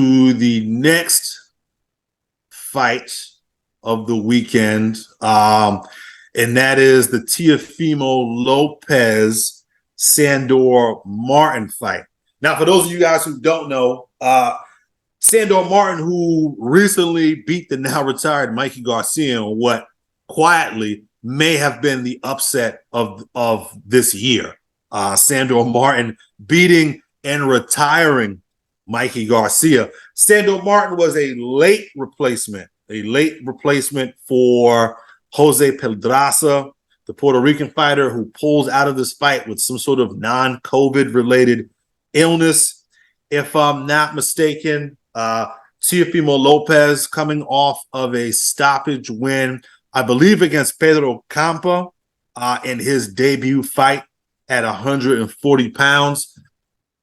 to the next fight of the weekend, and that is the Teofimo Lopez Sandor Martin fight. Now, for those of you guys who don't know, Sandor Martin, who recently beat the now retired Mikey Garcia in what quietly may have been the upset of this year. Sandor Martin beating and retiring Mikey Garcia. Sandor Martin was a late replacement for Jose Pedraza, the Puerto Rican fighter who pulls out of this fight with some sort of non-COVID related illness. If I'm not mistaken, Teofimo Lopez coming off of a stoppage win, I believe against Pedro Campa in his debut fight at 140 pounds.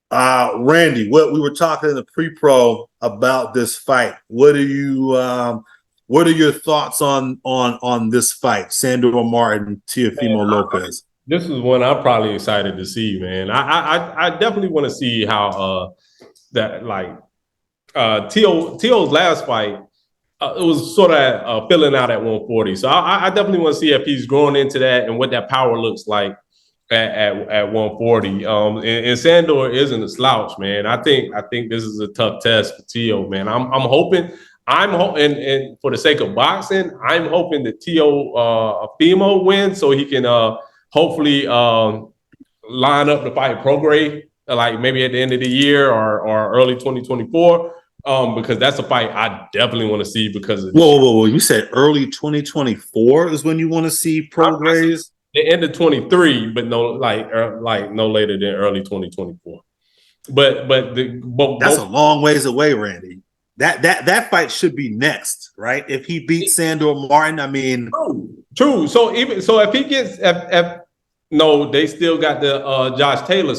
Randy, what we were talking in the pre-pro about this fight. What are your thoughts on this fight, Sandor Martin, Teofimo Lopez? This is one I'm probably excited to see, man. I definitely want to see how Teo's last fight, it was sort of filling out at 140. So I definitely want to see if he's growing into that and what that power looks like at 140. And Sandor isn't a slouch, man. I think this is a tough test for Teo, man. I'm hoping, and for the sake of boxing, I'm hoping that Teofimo wins so he can hopefully line up to fight Prograis, like maybe at the end of the year or early 2024. Because that's a fight I definitely want to see because of whoa. You said early 2024 is when you want to see Prograis? The end of 23, but no later than early 2024. But that's a long ways away, Randy. That fight should be next, right? If he beats Sandor Martin, I mean, true. So if he gets no, they still got the Josh Taylor.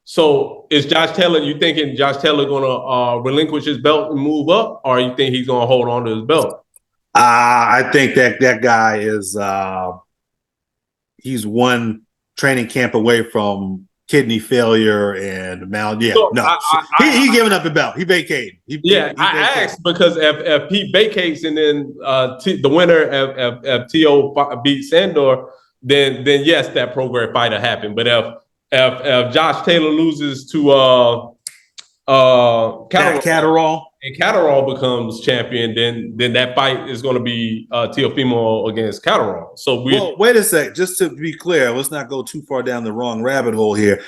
So is Josh Taylor? You thinking Josh Taylor going to relinquish his belt and move up, or you think he's going to hold on to his belt? I think that guy is he's one training camp away from kidney failyer and he giving up the belt. He vacated. I asked because if he vacates and then the winner of Teo beats Sandor, then yes, that Prograis fighter happened. But if Josh Taylor loses to Catterall and Catterall becomes champion, then that fight is going to be Teofimo against Catterall. So wait a sec. Just to be clear, let's not go too far down the wrong rabbit hole here.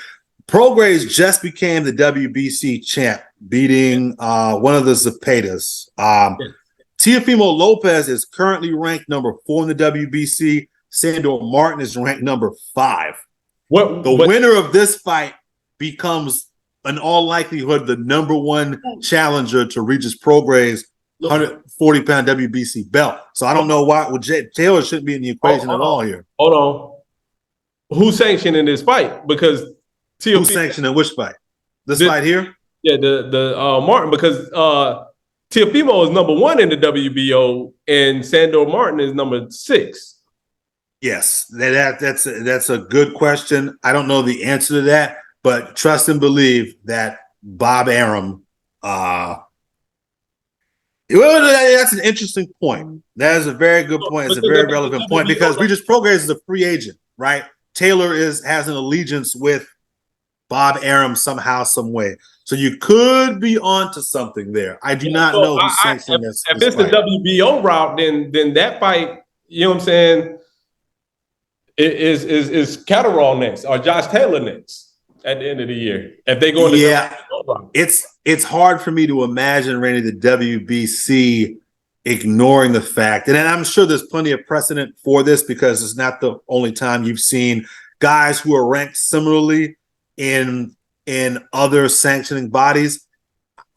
Prograis just became the WBC champ, beating one of the Zapatas. Teofimo Lopez is currently ranked number 4 in the WBC. Sandor Martin is ranked number 5. The winner of this fight becomes, in all likelihood, the number 1 challenger to Regis Prograis' 140-pound WBC belt. So I don't know why Taylor shouldn't be in the equation at all here. Hold on. Who's sanctioning this fight? Because who's sanctioning which fight? This fight here? Yeah, the Martin, because Teofimo is number 1 in the WBO and Sandor Martin is number 6. Yes, that's a good question. I don't know the answer to that, but trust and believe that Bob Arum. That's an interesting point. That is a very good point. It's a very relevant point because Regis Prograis is a free agent, right? Taylor has an allegiance with Bob Arum somehow, some way. So you could be onto something there. I do not know who's sanctioning this. If it's the WBO route, then that fight, you know what I'm saying? Is Catterall next or Josh Taylor next at the end of the year? If they go into it's hard for me to imagine, Randy, the WBC ignoring the fact, and I'm sure there's plenty of precedent for this because it's not the only time you've seen guys who are ranked similarly in other sanctioning bodies.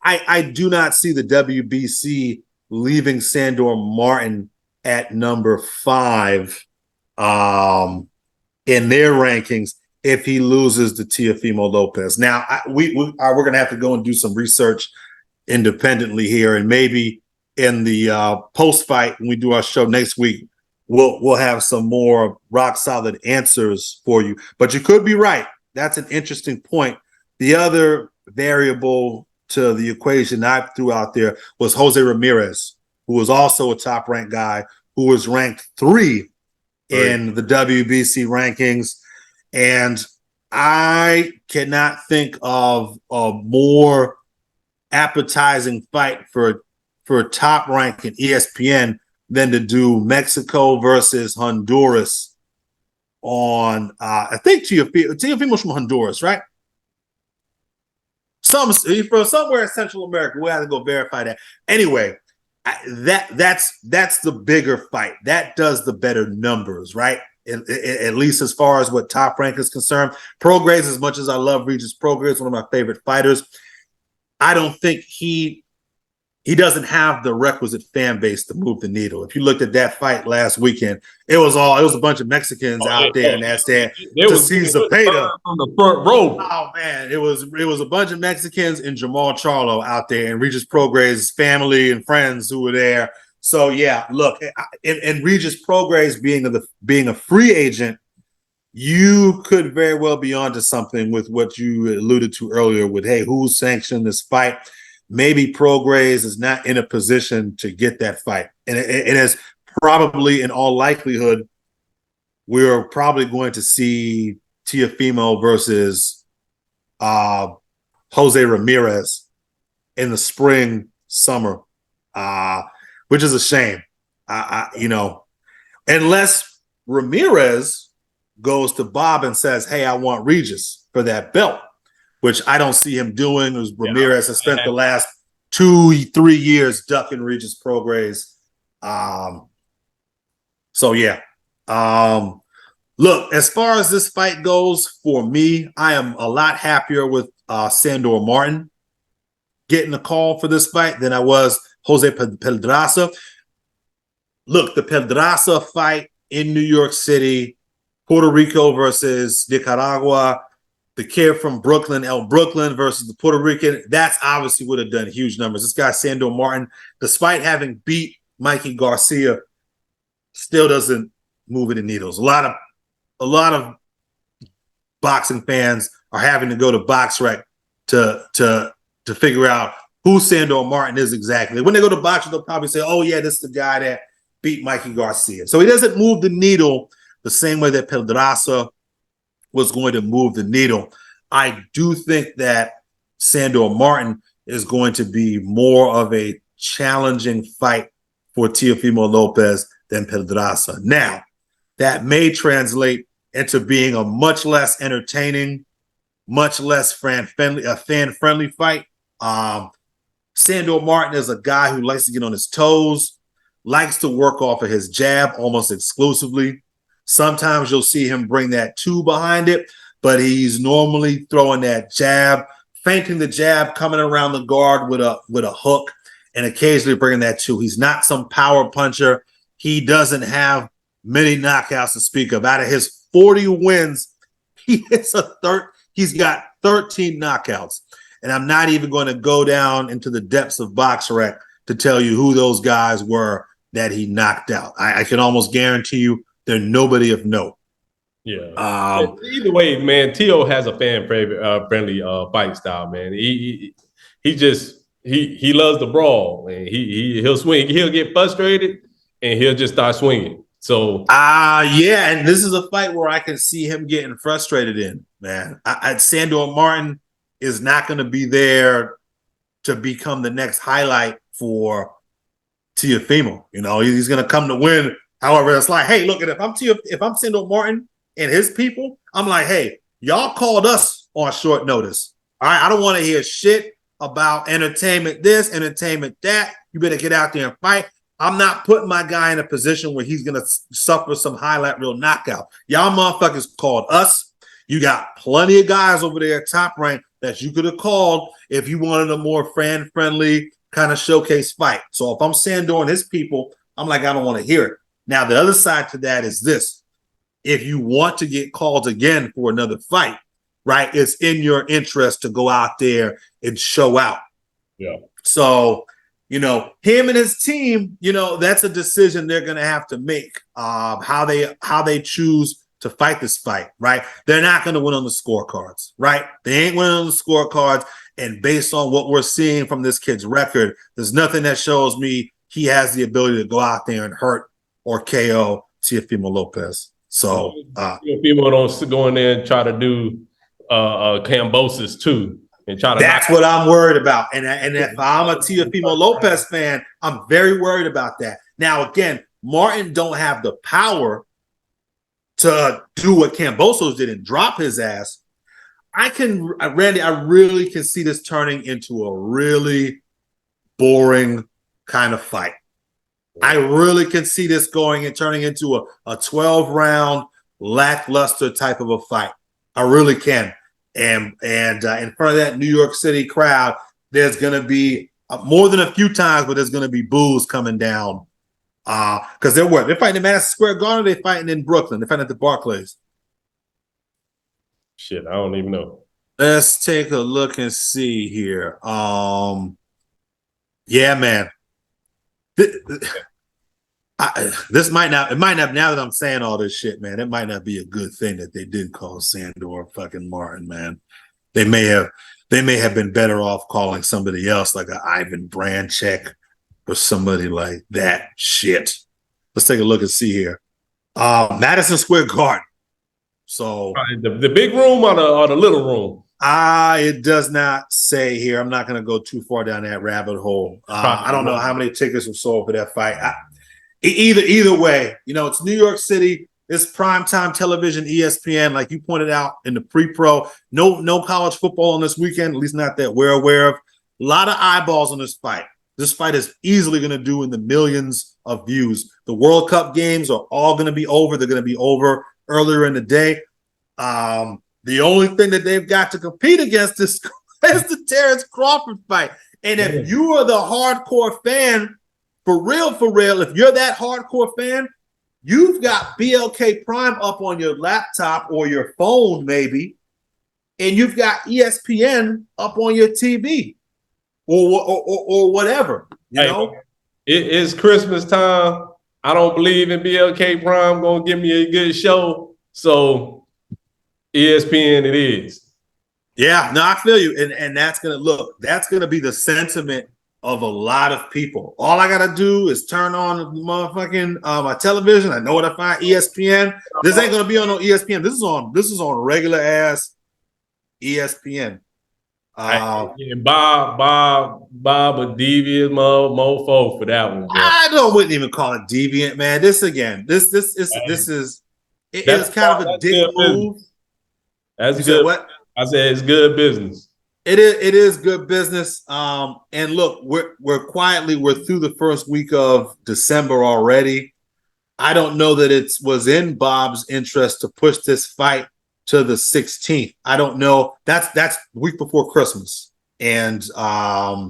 I do not see the WBC leaving Sandor Martin at number 5 in their rankings if he loses to Teofimo Lopez. Now, we're going to have to go and do some research independently here, and maybe in the post-fight when we do our show next week, we'll have some more rock-solid answers for you. But you could be right. That's an interesting point. The other variable to the equation I threw out there was Jose Ramirez, who was also a top-ranked guy, who was ranked 3 in the WBC rankings. And I cannot think of a more appetizing fight for top rank in ESPN than to do Mexico versus Honduras on I think Teofimo's from Honduras, right? He's from somewhere in Central America. We have to go verify that. Anyway, that's the bigger fight. That does the better numbers, right? At least as far as what top rank is concerned. Prograis, as much as I love Regis Prograis, one of my favorite fighters, I don't think he doesn't have the requisite fan base to move the needle. If you looked at that fight last weekend, it was a bunch of Mexicans out there, and that's there to see Zepeda on the front row. Oh man, it was a bunch of Mexicans and Jamal Charlo out there, and Regis Prograis' family and friends who were there. So yeah, look, and Regis Prograis being a free agent, you could very well be onto something with what you alluded to earlier with, hey, who's sanctioning this fight? Maybe Prograis is not in a position to get that fight. And it is probably, in all likelihood, we're probably going to see Teofimo versus Jose Ramirez in the spring, summer, which is a shame. Unless Ramirez goes to Bob and says, hey, I want Regis for that belt, which I don't see him doing. As Ramirez has spent the last 2-3 years ducking Regis Prograis. Look, as far as this fight goes, for me, I am a lot happier with Sandor Martin getting a call for this fight than I was Jose Pedraza. Look, the Pedraza fight in New York City, Puerto Rico versus Nicaragua, the kid from Brooklyn, El Brooklyn versus the Puerto Rican, that's obviously would have done huge numbers. This guy, Sandor Martin, despite having beat Mikey Garcia, still doesn't move the needles. A lot of boxing fans are having to go to BoxRec to figure out who Sandor Martin is exactly. When they go to BoxRec, they'll probably say, oh yeah, this is the guy that beat Mikey Garcia. So he doesn't move the needle the same way that Pedraza was going to move the needle. I do think that Sandor Martin is going to be more of a challenging fight for Teofimo Lopez than Pedraza. Now, that may translate into being a much less entertaining, much less fan-friendly fight. Sandor Martin is a guy who likes to get on his toes, likes to work off of his jab almost exclusively. Sometimes you'll see him bring that 2 behind it, but he's normally throwing that jab, feinting the jab, coming around the guard with a hook, and occasionally bringing that 2. He's not some power puncher. He doesn't have many knockouts to speak of. Out of his 40 wins, he's got 13 knockouts. And I'm not even going to go down into the depths of BoxRec to tell you who those guys were that he knocked out. I can almost guarantee you they're nobody of note. Yeah. Either way, man, Teo has a friendly fight style, man. He loves the brawl, man. He'll swing. He'll get frustrated and he'll just start swinging. So yeah, and this is a fight where I can see him getting frustrated in, man. Sandor Martin is not going to be there to become the next highlight for Teofimo. He's going to come to win. However, it's like, hey, look, if I'm Sandor Martin and his people, I'm like, hey, y'all called us on short notice. All right, I don't want to hear shit about entertainment this, entertainment that. You better get out there and fight. I'm not putting my guy in a position where he's going to suffer some highlight reel knockout. Y'all motherfuckers called us. You got plenty of guys over there at Top Rank that you could have called if you wanted a more fan-friendly kind of showcase fight. So if I'm Sandor and his people, I'm like, I don't want to hear it. Now, the other side to that is this. If you want to get called again for another fight, right, it's in your interest to go out there and show out. Yeah. So, him and his team, that's a decision they're going to have to make, how they choose to fight this fight, right? They're not going to win on the scorecards, right? They ain't winning on the scorecards. And based on what we're seeing from this kid's record, there's nothing that shows me he has the ability to go out there and hurt or KO Teofimo Lopez. So Teofimo don't go in there and try to do Cambosis too. And try to that's what I'm worried about. And if I'm a Teofimo Lopez fan, I'm very worried about that. Now, again, Martin don't have the power to do what Cambosos did and drop his ass. Randy, I really can see this turning into a really boring kind of fight. I really can see this going and turning into a 12-round lackluster type of a fight. I really can. And in front of that New York City crowd, there's going to be more than a few times, but there's going to be boos coming down. Because they're fighting in Madison Square Garden, they're fighting in Brooklyn, they're fighting at the Barclays. Shit, I don't even know. Let's take a look and see here. Yeah, man. This might not, now that I'm saying all this shit, man, it might not be a good thing that they did call Sandor fucking Martin, man. They may have been better off calling somebody else like an Ivan Branchek or somebody like that. Shit. Let's take a look and see here. Madison Square Garden. So the big room or the little room? It does not say here. I'm not going to go too far down that rabbit hole. I don't know how many tickets were sold for that fight. Either way, it's New York City. It's primetime television, ESPN, like you pointed out in the pre-pro. No college football on this weekend, at least not that we're aware of. A lot of eyeballs on this fight. This fight is easily going to do in the millions of views. The World Cup games are all going to be over. They're going to be over earlier in the day. The only thing that they've got to compete against is the Terrence Crawford fight. And if you are the hardcore fan, for real, if you're that hardcore fan, you've got BLK Prime up on your laptop or your phone maybe, and you've got ESPN up on your TV or whatever, you know? It is Christmas time. I don't believe in BLK Prime going to give me a good show. So ESPN it is. Yeah, no, I feel you. And that's gonna be the sentiment of a lot of people. All I gotta do is turn on the motherfucking my television. I know what I find ESPN. This ain't gonna be on no ESPN. This is on regular ass ESPN. Bob a devious mofo for that one. Bro. I wouldn't even call it deviant, man. This is kind of a dick move. That's good. What? I said it's good business. It is good business. And look, we're through the first week of December already. I don't know that it was in Bob's interest to push this fight to the 16th. I don't know. That's week before Christmas. And I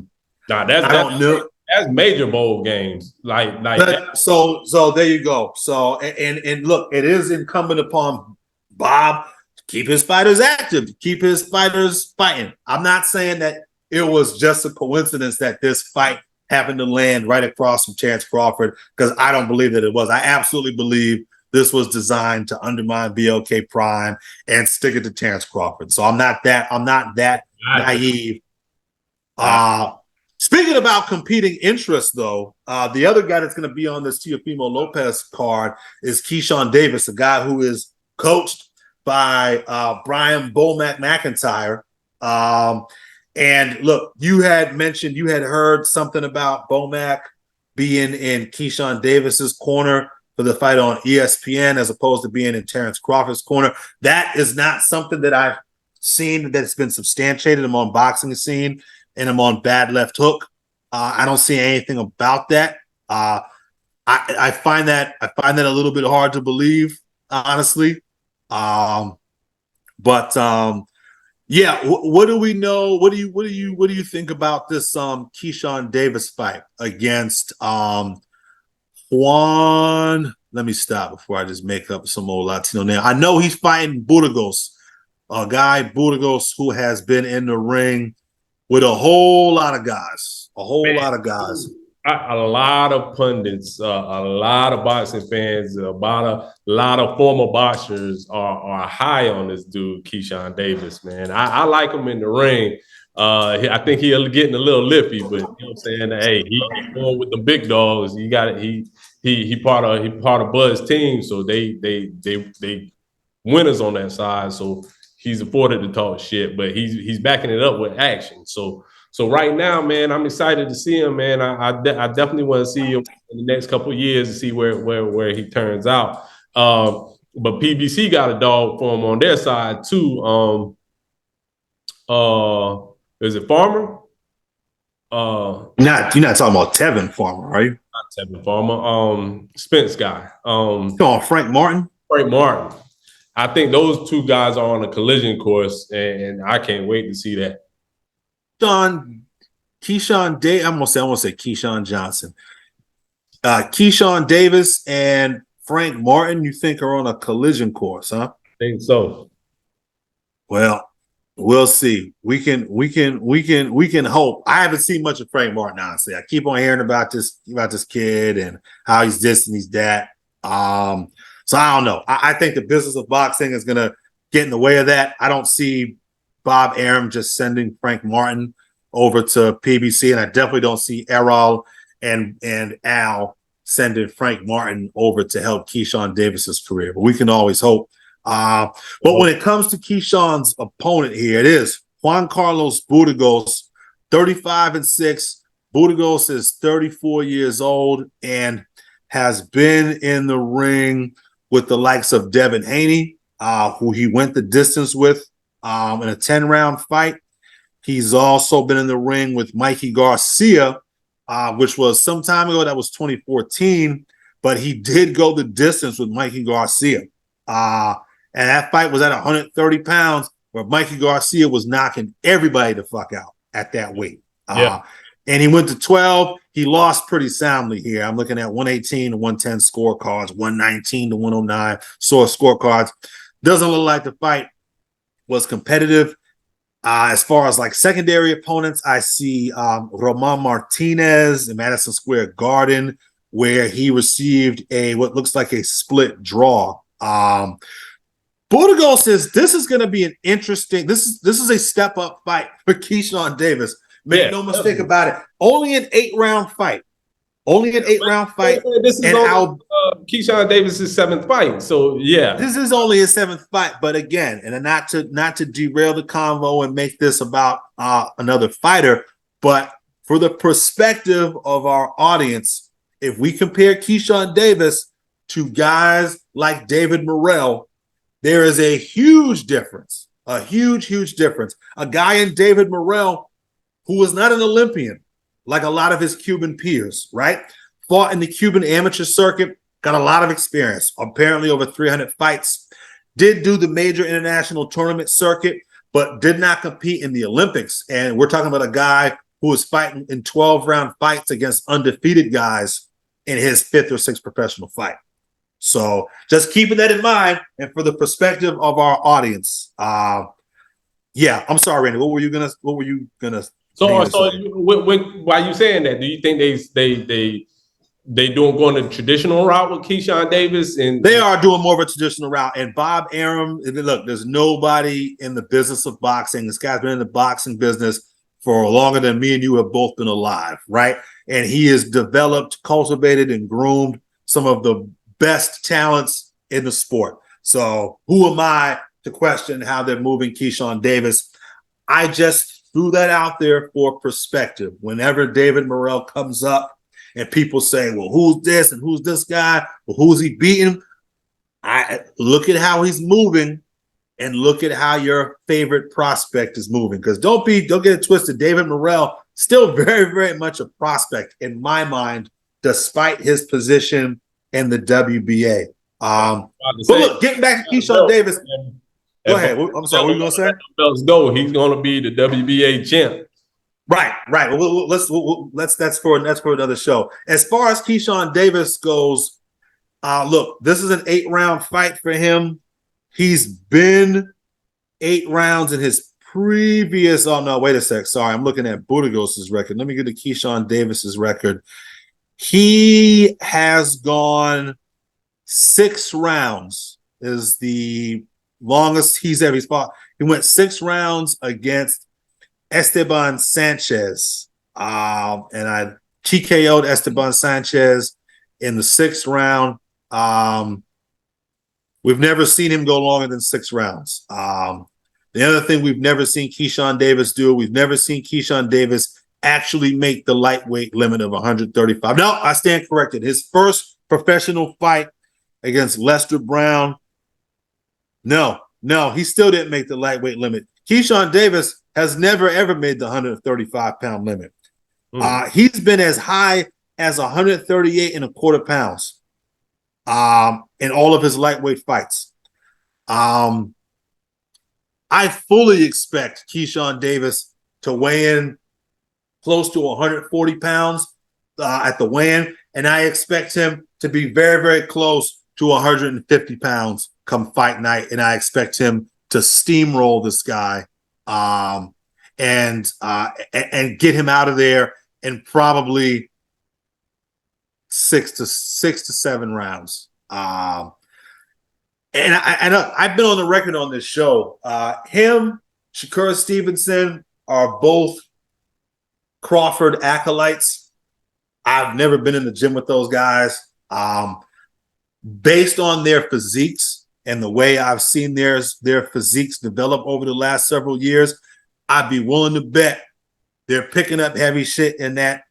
don't know. That's major bowl games. Like that. So there you go. So and look, it is incumbent upon Bob keep his fighters active, keep his fighters fighting. I'm not saying that it was just a coincidence that this fight happened to land right across from Terrence Crawford, because I don't believe that it was. I absolutely believe this was designed to undermine BLK Prime and stick it to Terrence Crawford. So I'm not that naive. Speaking about competing interests, though, the other guy that's going to be on this Teofimo Lopez card is Keyshawn Davis, a guy who is coached by Brian Bomac McIntyre. And look, you had heard something about Bomac being in Keyshawn Davis's corner for the fight on ESPN as opposed to being in Terrence Crawford's corner. That is not something that I've seen that's been substantiated. I'm on Boxing Scene and I'm on Bad Left Hook. I don't see anything about that. I find that a little bit hard to believe, honestly. Yeah. What do we know? What do you think about this Keyshawn Davis fight against Juan? Let me stop before I just make up some old Latino name. I know he's fighting Burgos, a guy Burgos who has been in the ring with a whole lot of guys. A lot of pundits, a lot of boxing fans, a lot of former boxers are high on this dude, Keyshawn Davis, man. I like him in the ring, I think he'll getting a little lippy, but you know what I'm saying? Hey, he going with the big dogs. You got it. He part of Bud's team, so they winners on that side. So he's afforded to talk shit, but he's backing it up with action. So right now, man, I'm excited to see him, man. I definitely want to see him in the next couple of years to see where he turns out. But PBC got a dog for him on their side too. Is it Farmer? You're not talking about Tevin Farmer, are you? Not Tevin Farmer. Spence guy. Come on, Frank Martin. Frank Martin. I think those two guys are on a collision course, and I can't wait to see that. Keyshawn Davis. I'm gonna say Keyshawn Johnson. Keyshawn Davis and Frank Martin. You think are on a collision course, huh? I think so. Well, we'll see. We can hope. I haven't seen much of Frank Martin, honestly. I keep on hearing about this kid and how he's this and he's that. So I don't know. I think the business of boxing is gonna get in the way of that. I don't see Bob Arum just sending Frank Martin over to PBC, and I definitely don't see Errol and Al sending Frank Martin over to help Keyshawn Davis's career. But we can always hope. But when it comes to Keyshawn's opponent here, it is Juan Carlos Burgos, 35-6. Burgos is 34 years old and has been in the ring with the likes of Devin Haney, who he went the distance with in a 10-round fight. He's also been in the ring with Mikey Garcia, which was some time ago. That was 2014, but he did go the distance with Mikey Garcia. And that fight was at 130 pounds, where Mikey Garcia was knocking everybody the fuck out at that weight. And he went to 12. He lost pretty soundly here. I'm looking at 118 to 110 scorecards, 119 to 109 scorecards. Doesn't look like the fight was competitive. As far as like secondary opponents, I see Roman Martinez in Madison Square Garden, where he received what looks like a split draw. Burgos says this is going to be an interesting. This is a step up fight for Keyshawn Davis. Make no mistake about it. Only an 8-round fight. This is Keyshawn Davis's 7th fight. So yeah, this is only his 7th fight. But again, and not to derail the convo and make this about another fighter, but for the perspective of our audience, if we compare Keyshawn Davis to guys like David Morrell, there is a huge difference. A huge difference. A guy in David Morrell who was not an Olympian like a lot of his Cuban peers, right? Fought in the Cuban amateur circuit, got a lot of experience, apparently over 300 fights. Did do the major international tournament circuit, but did not compete in the Olympics. And we're talking about a guy who was fighting in 12-round fights against undefeated guys in his 5th or 6th professional fight. So just keeping that in mind, and for the perspective of our audience, yeah, I'm sorry, Randy. What were you gonna? So why you saying that? Do you think they going the traditional route with Keyshawn Davis? And they are doing more of a traditional route. And Bob Arum, look, there's nobody in the business of boxing. This guy's been in the boxing business for longer than me and you have both been alive, right? And he has developed, cultivated, and groomed some of the best talents in the sport. So who am I to question how they're moving Keyshawn Davis? I just threw that out there for perspective. Whenever David Morrell comes up and people say, well, who's this and who's this guy? Well, who's he beating? I look at how he's moving and look at how your favorite prospect is moving. Because don't get it twisted. David Morrell, still very, very much a prospect in my mind, despite his position in the WBA. But look, getting back to Keyshawn Davis. Go ahead. I'm sorry. What were you going to say? Let's go. He's going to be the WBA champ. Right. That's for another show. As far as Keyshawn Davis goes, look, this is an 8-round fight for him. He's been 8 rounds in his previous. Oh no, wait a sec. Sorry, I'm looking at Burgos's record. Let me get to Keyshawn Davis's record. He has gone 6 rounds. Is the longest he's ever fought. He went 6 rounds against Esteban Sanchez. And I TKO'd Esteban Sanchez in the 6th round. We've never seen him go longer than 6 rounds. The other thing we've never seen Keyshawn Davis do, we've never seen Keyshawn Davis actually make the lightweight limit of 135. No, I stand corrected. His first professional fight against Lester Brown, no, he still didn't make the lightweight limit. Keyshawn Davis has never, ever made the 135-pound limit. He's been as high as 138 and a quarter pounds in all of his lightweight fights. I fully expect Keyshawn Davis to weigh in close to 140 pounds at the weigh-in, and I expect him to be very, very close to 150 pounds come fight night, and I expect him to steamroll this guy and get him out of there in probably 6 to 7 rounds. And I've been on the record on this show. Him, Shakur Stevenson are both Crawford acolytes. I've never been in the gym with those guys. Based on their physiques and the way I've seen their physiques develop over the last several years, I'd be willing to bet they're picking up heavy shit in that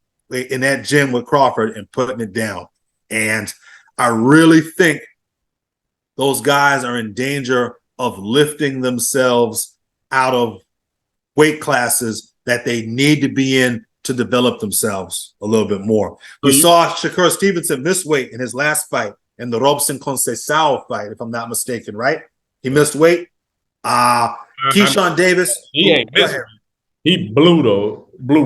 gym with Crawford and putting it down. And I really think those guys are in danger of lifting themselves out of weight classes that they need to be in to develop themselves a little bit more. We saw Shakur Stevenson miss weight in his last fight, in the Robson Conceição fight, if I'm not mistaken, right? He missed weight. Keyshawn Davis. He ain't missed. He blew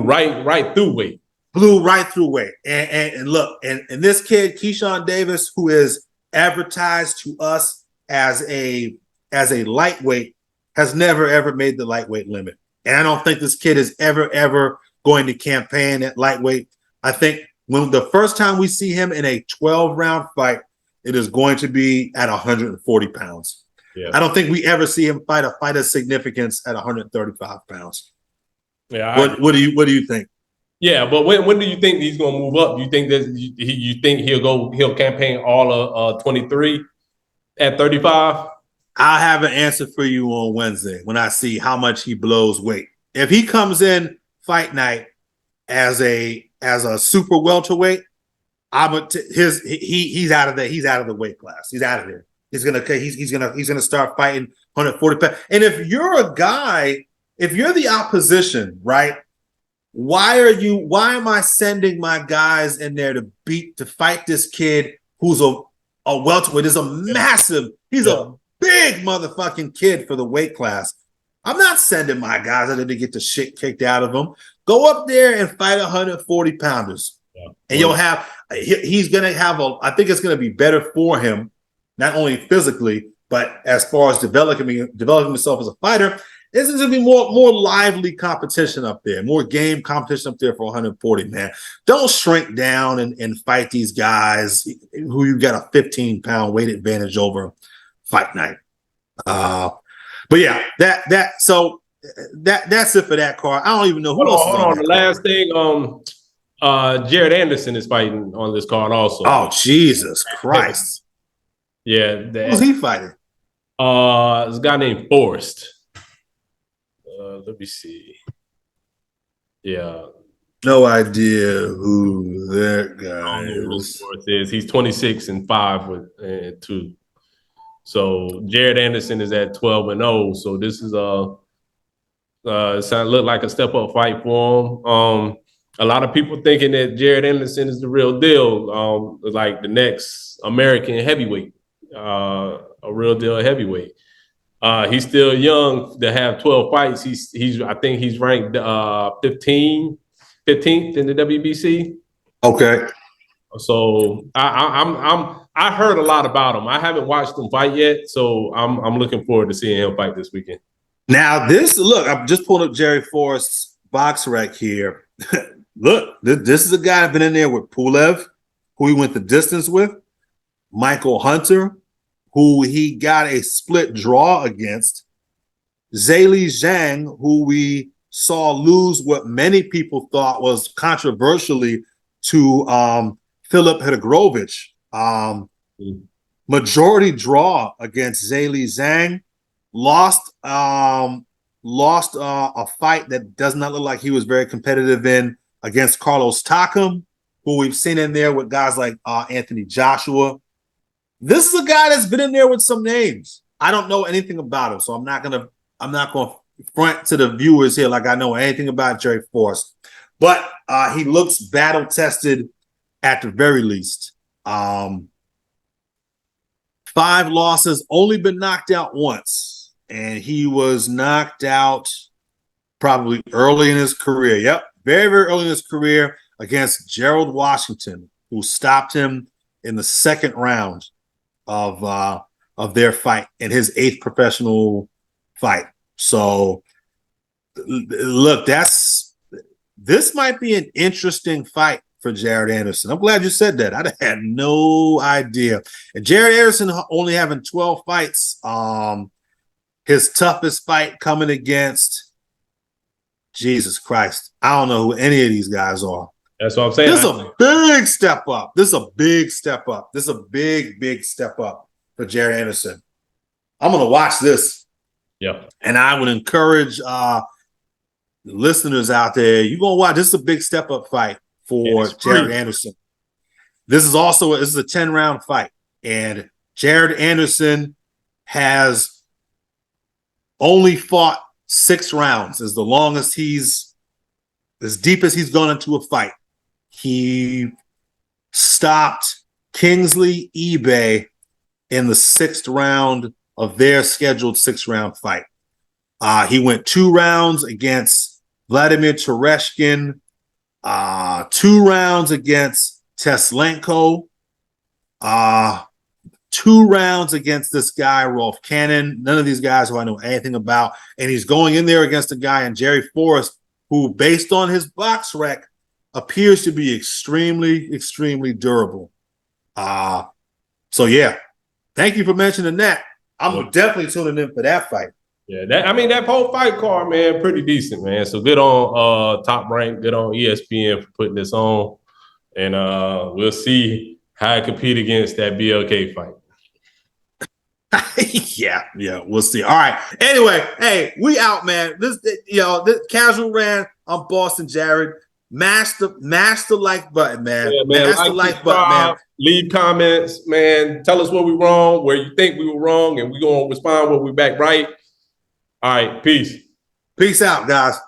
right through weight. Blew right through weight. And look, and this kid, Keyshawn Davis, who is advertised to us as a lightweight, has never, ever made the lightweight limit. And I don't think this kid is ever going to campaign at lightweight. I think when the first time we see him in a 12-round fight, it is going to be at 140 pounds. Yeah. I don't think we ever see him fight a fight of significance at 135 pounds. Yeah. What do you think? Yeah, but when do you think he's going to move up? You think that you think he'll campaign all of 23 at 35? I'll have an answer for you on Wednesday when I see how much he blows weight. If he comes in fight night as a super welterweight, he's out of there. He's out of the weight class. He's out of there. He's gonna start fighting 140 pounds. And if you're a guy, if you're the opposition, right? Why am I sending my guys in there to fight this kid who's a welterweight? He's a big motherfucking kid for the weight class. I'm not sending my guys out there to get the shit kicked out of them. Go up there and fight 140 pounders. Yeah. And he's going to have I think it's going to be better for him, not only physically, but as far as developing himself as a fighter. This is going to be more lively competition up there, more game competition up there for 140, man. Don't shrink down and fight these guys who you got a 15-pound weight advantage over fight night. But yeah, that's it for that card. I don't even know who else. Hold on. The last thing, Jared Andersen is fighting on this card also. Oh, Jesus Christ. Yeah. Who's he fighting? This guy named Forrest. Let me see. Yeah. No idea who that guy is. He's 26-5 with 2. So Jared Andersen is at 12-0. So this is look like a step up fight for him. A lot of people thinking that Jared Andersen is the real deal, like the next American heavyweight, a real deal heavyweight. He's still young to have 12 fights. I think he's ranked 15th in the WBC. Okay. So I heard a lot about him. I haven't watched him fight yet, so I'm looking forward to seeing him fight this weekend. Now I'm just pulling up Jerry Forrest's box rec here. Look, this is a guy I've been in there with Pulev, who he went the distance with, Michael Hunter, who he got a split draw against, Zheli Zhang, who we saw lose what many people thought was controversially to Filip Hrgović. Majority draw against Zhilei Zhang. Lost a fight that does not look like he was very competitive in against Carlos Takam, who we've seen in there with guys like Anthony Joshua. This is a guy that's been in there with some names. I don't know anything about him, so I'm not gonna front to the viewers here like I know anything about Jerry Forrest. But he looks battle tested at the very least. 5 losses, only been knocked out once, and he was knocked out probably early in his career. Yep, very, very early in his career against Gerald Washington, who stopped him in the second round of their fight in his 8th professional fight. So, look, this might be an interesting fight for Jared Andersen. I'm glad you said that. I had no idea. And Jared Andersen only having 12 fights. His toughest fight coming against Jesus Christ. I don't know who any of these guys are. That's what I'm saying. This is a big step up. This is a big step up. This is a big, big step up for Jared Andersen. I'm going to watch this. Yeah. And I would encourage listeners out there, you're going to watch. This is a big step up fight for Jared Andersen. This is a 10-round fight. And Jared Andersen has only fought 6 rounds, is the longest as deep as he's gone into a fight. He stopped Kingsley eBay in the 6th round of their scheduled 6-round fight. He went 2 rounds against Vladimir Tereshkin, 2 rounds against Teslenko, 2 rounds against this guy, Rolf Cannon. None of these guys who I know anything about. And he's going in there against a guy in Jerry Forrest, who, based on his box rec, appears to be extremely, extremely durable. So, yeah, thank you for mentioning that. I'm definitely tuning in for that fight. Yeah, that whole fight card, man, pretty decent, man. So good on Top Rank, good on ESPN for putting this on. And we'll see how I compete against that BLK fight. yeah, we'll see. All right. Anyway, hey, we out, man. This Casual Rant. I'm Boston Jared. Mash the like button, man. Yeah, man. Mash the like button, man. Leave comments, man. Tell us where we wrong, where you think we were wrong, and we're gonna respond when we back right. All right, peace. Peace out, guys.